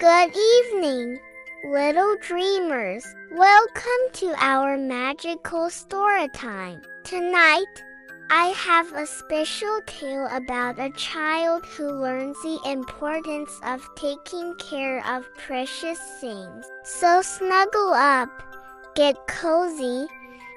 Good evening, little dreamers. Welcome to our magical story time. Tonight, I have a special tale about a child who learns the importance of taking care of precious things. So snuggle up, get cozy,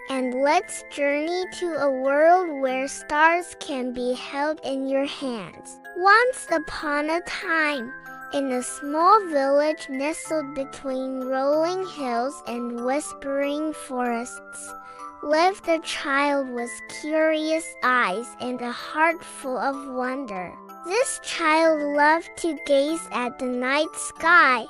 and let's journey to a world where stars can be held in your hands. Once upon a time, in a small village nestled between rolling hills and whispering forests, lived a child with curious eyes and a heart full of wonder. This child loved to gaze at the night sky,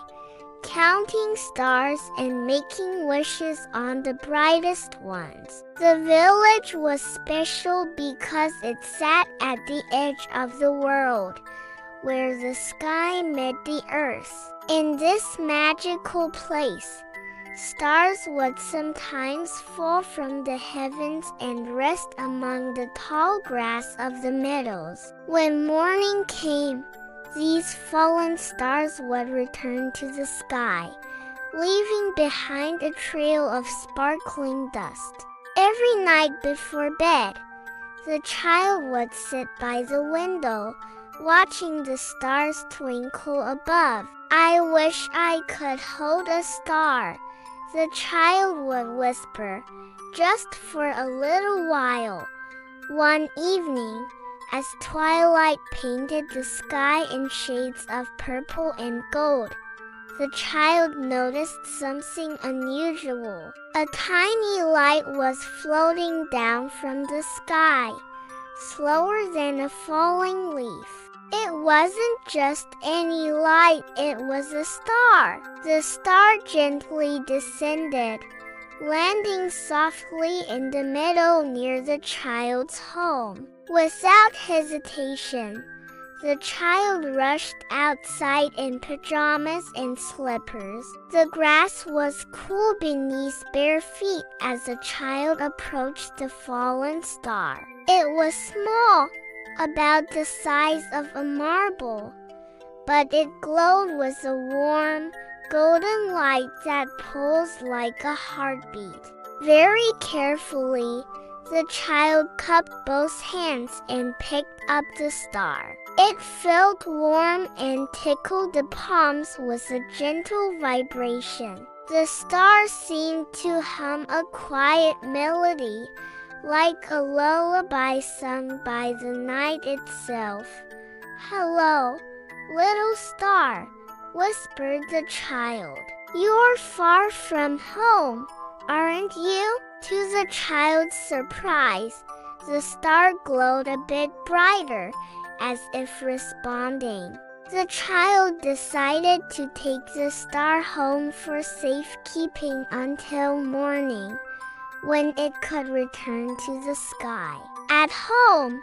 counting stars and making wishes on the brightest ones. The village was special because it sat at the edge of the world, where the sky met the earth. In this magical place, stars would sometimes fall from the heavens and rest among the tall grass of the meadows. When morning came, these fallen stars would return to the sky, leaving behind a trail of sparkling dust. Every night before bed, the child would sit by the window, watching the stars twinkle above. "I wish I could hold a star," the child would whisper, "just for a little while." One evening, as twilight painted the sky in shades of purple and gold, the child noticed something unusual. A tiny light was floating down from the sky, slower than a falling leaf. It wasn't just any light, it was a star. The star gently descended, landing softly in the meadow near the child's home. Without hesitation, the child rushed outside in pajamas and slippers. The grass was cool beneath bare feet as the child approached the fallen star. It was small, about the size of a marble, but it glowed with a warm, golden light that pulsed like a heartbeat. Very carefully, the child cupped both hands and picked up the star. It felt warm and tickled the palms with a gentle vibration. The star seemed to hum a quiet melody, like a lullaby sung by the night itself. "Hello, little star," whispered the child. "You're far from home, aren't you?" To the child's surprise, the star glowed a bit brighter, as if responding. The child decided to take the star home for safekeeping until morning, when it could return to the sky. At home,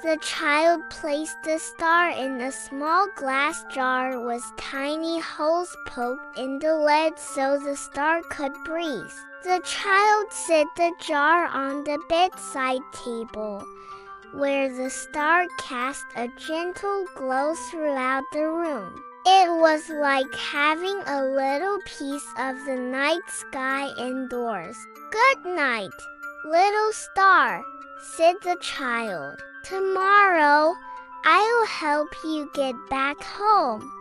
the child placed the star in a small glass jar with tiny holes poked in the lid so the star could breathe. The child set the jar on the bedside table, where the star cast a gentle glow throughout the room. It was like having a little piece of the night sky indoors. "Good night, little star," said the child. "Tomorrow, I'll help you get back home."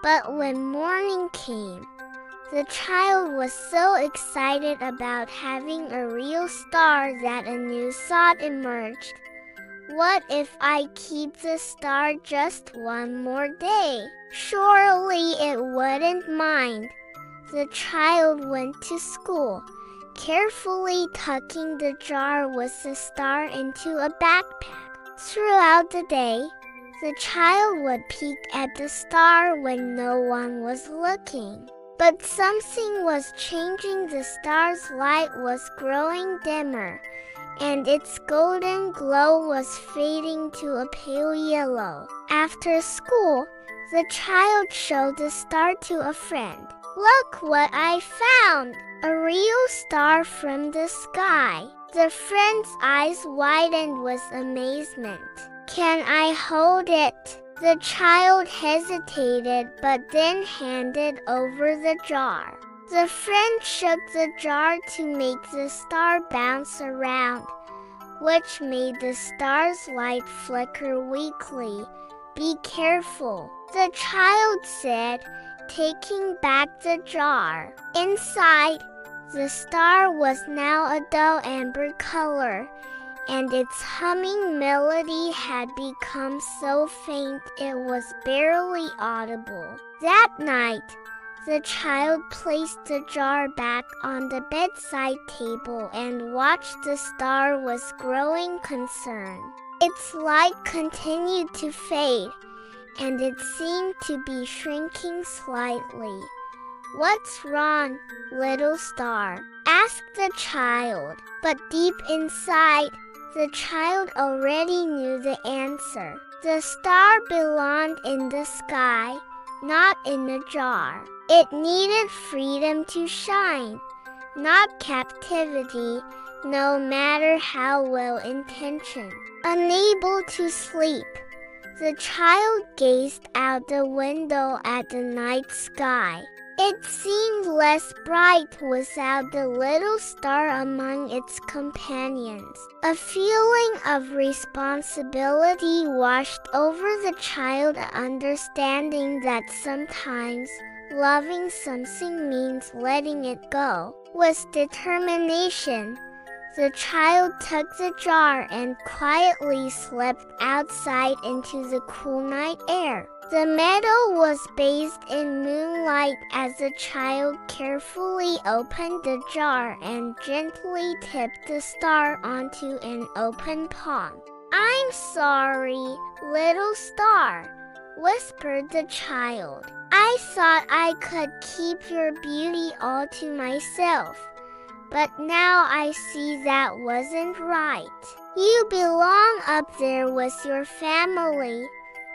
But when morning came, the child was so excited about having a real star that a new thought emerged. "What if I keep the star just one more day? Surely it wouldn't mind." The child went to school, carefully tucking the jar with the star into a backpack. Throughout the day, the child would peek at the star when no one was looking. But something was changing. The star's light was growing dimmer, and its golden glow was fading to a pale yellow. After school, the child showed the star to a friend. "Look what I found! A real star from the sky." The friend's eyes widened with amazement. "Can I hold it?" The child hesitated but then handed over the jar. The friend shook the jar to make the star bounce around, which made the star's light flicker weakly. "Be careful," the child said, taking back the jar. Inside, the star was now a dull amber color, and its humming melody had become so faint it was barely audible. That night, the child placed the jar back on the bedside table and watched the star with growing concern. Its light continued to fade, and it seemed to be shrinking slightly. "What's wrong, little star?" asked the child. But deep inside, the child already knew the answer. The star belonged in the sky, not in a jar. It needed freedom to shine, not captivity, no matter how well-intentioned. Unable to sleep, the child gazed out the window at the night sky. It seemed less bright without the little star among its companions. A feeling of responsibility washed over the child, understanding that sometimes loving something means letting it go. With determination, the child took the jar and quietly slipped outside into the cool night air. The meadow was bathed in moonlight as the child carefully opened the jar and gently tipped the star onto an open palm. "I'm sorry, little star," whispered the child. "I thought I could keep your beauty all to myself, but now I see that wasn't right. You belong up there with your family,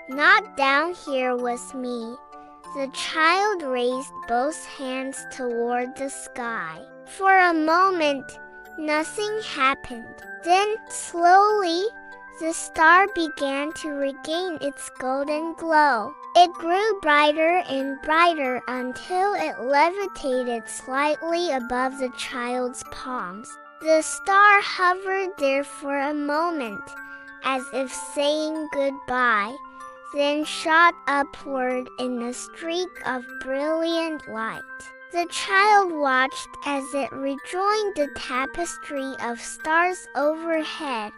not down here with me." The child raised both hands toward the sky. For a moment, nothing happened. Then, slowly, the star began to regain its golden glow. It grew brighter and brighter until it levitated slightly above the child's palms. The star hovered there for a moment, as if saying goodbye, then shot upward in a streak of brilliant light. The child watched as it rejoined the tapestry of stars overhead,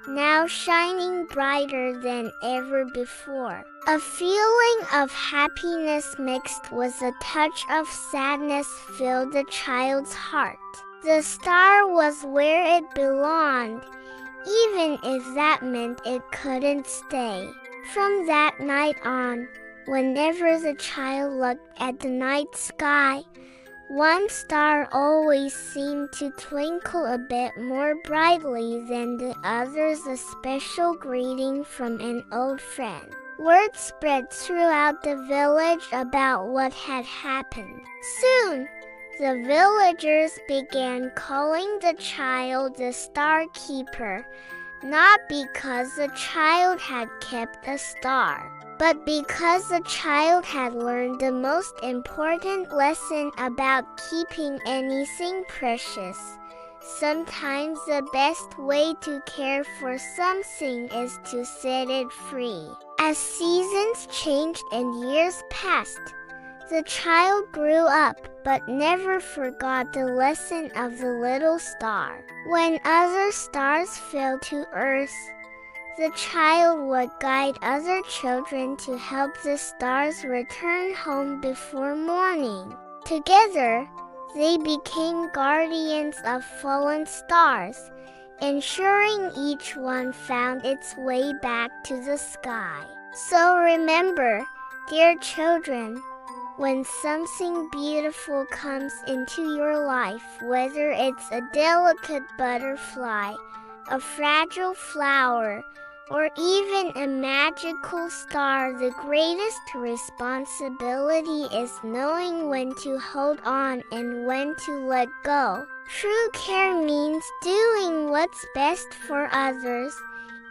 now shining brighter than ever before. A feeling of happiness mixed with a touch of sadness filled the child's heart. The star was where it belonged, even if that meant it couldn't stay. From that night on, whenever the child looked at the night sky, one star always seemed to twinkle a bit more brightly than the others, a special greeting from an old friend. Word spread throughout the village about what had happened. Soon, the villagers began calling the child the Star Keeper, not because the child had kept a star, but because the child had learned the most important lesson about keeping anything precious. Sometimes the best way to care for something is to set it free. As seasons changed and years passed, the child grew up but never forgot the lesson of the little star. When other stars fell to earth, the child would guide other children to help the stars return home before morning. Together, they became guardians of fallen stars, ensuring each one found its way back to the sky. So remember, dear children, when something beautiful comes into your life, whether it's a delicate butterfly, a fragile flower, or even a magical star, the greatest responsibility is knowing when to hold on and when to let go. True care means doing what's best for others,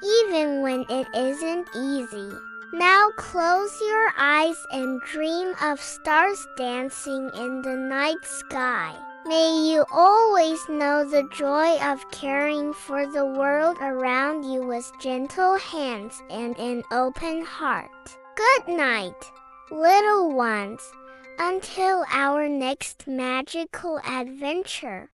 even when it isn't easy. Now close your eyes and dream of stars dancing in the night sky. May you always know the joy of caring for the world around you with gentle hands and an open heart. Good night, little ones, until our next magical adventure.